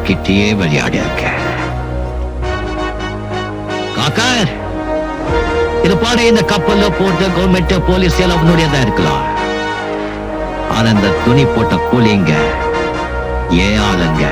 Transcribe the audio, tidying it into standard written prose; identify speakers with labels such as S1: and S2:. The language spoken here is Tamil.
S1: கிட்டேயே விளையாடி இருக்க. காக்கர், இது பாட இந்த கப்பல்ல போட்டு கவர்மெண்ட் போலீஸ் எல்லாம் உன்னுடையதான் இருக்கலாம். ஆனா இந்த துணி போட்ட கூலிங்க ஏன் ஆளுங்க